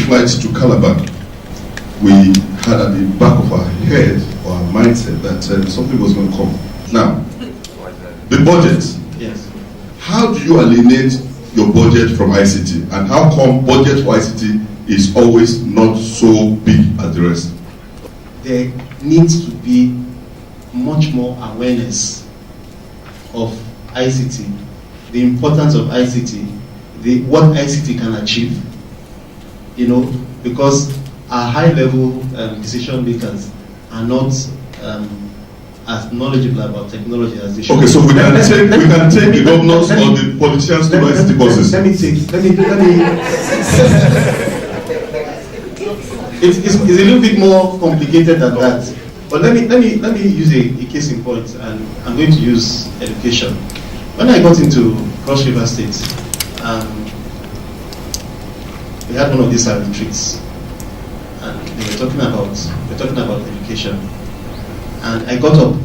flight to Calabar, we had at the back of our head or our mindset that something was going to come. Now, the budget. Yes. How do you alienate your budget from ICT? And how come budget for ICT is always not so big as the rest? There needs to be much more awareness of ICT, the importance of ICT, what ICT can achieve, because our high-level decision makers are not as knowledgeable about technology as they should. Okay, so we can take the governors or the politicians to ICT courses. It's a little bit more complicated than that. But let me use a case in point, and I'm going to use education. When I got into Cross River State, we had one of these retreats, and they were talking about education. And I got up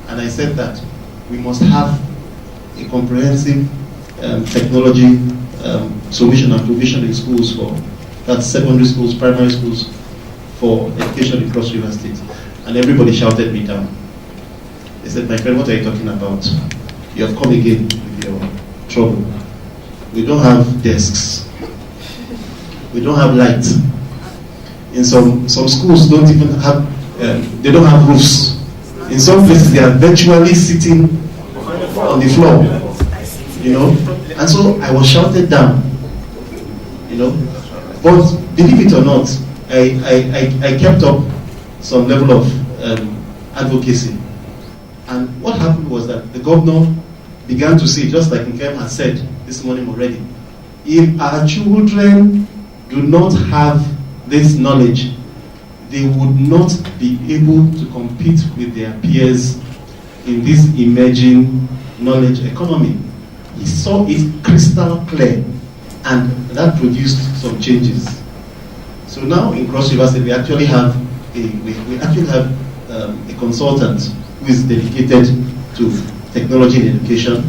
and I said that we must have a comprehensive technology solution and provision in schools that's secondary schools, primary schools, for education in Cross River State. And everybody shouted me down. They said, "My friend, what are you talking about? You have come again with your trouble. We don't have desks. We don't have light. In some schools don't even have, they don't have roofs. In some places they are virtually sitting on the floor, And so I was shouted down, But believe it or not, I kept up some level of advocacy. And what happened was that the governor began to say, just like Nkem has said this morning already, if our children do not have this knowledge, they would not be able to compete with their peers in this emerging knowledge economy. He saw it crystal clear, and that produced some changes. So now in Cross River State, we actually have a consultant who is dedicated to technology and education.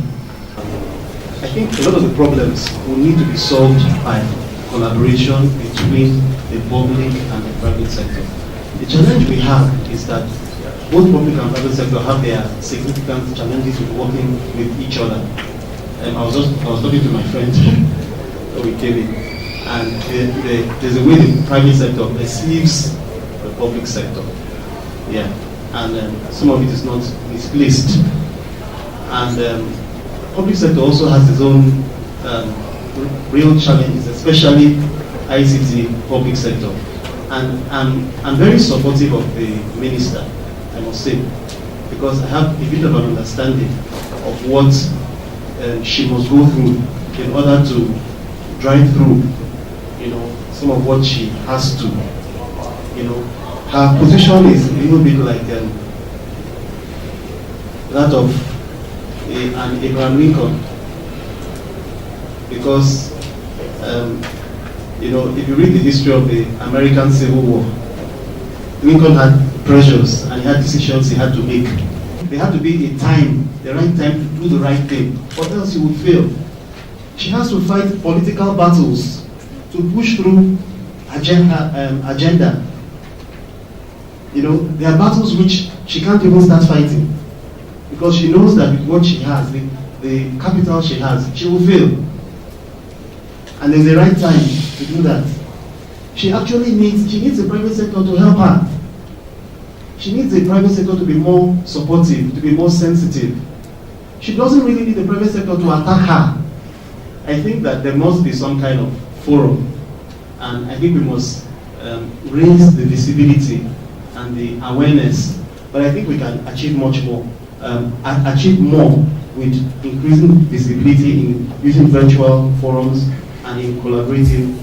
I think a lot of the problems will need to be solved by collaboration between the public and the private sector. The challenge we have is that both public and private sector have their significant challenges with working with each other. I was talking to my friend we came in, and there's a way the private sector perceives the public sector. Yeah, and some of it is not misplaced. And public sector also has its own real challenges, especially ICT public sector. And I'm very supportive of the minister, I must say, because I have a bit of an understanding of what she must go through in order to drive through, some of what she has to. Her position is a little bit like that of an Abraham Lincoln, because if you read the history of the American Civil War, Lincoln had pressures and he had decisions he had to make. There had to be a time, the right time to do the right thing, or else he would fail. She has to fight political battles to push through agenda. There are battles which she can't even start fighting, because she knows that with what she has, the capital she has, she will fail. And there's the right time to do that. She needs the private sector to help her. She needs the private sector to be more supportive, to be more sensitive. She doesn't really need the private sector to attack her. I think that there must be some kind of forum, and I think we must raise the visibility and the awareness. But I think we can achieve much more, achieve more with increasing visibility in using virtual forums and in collaborating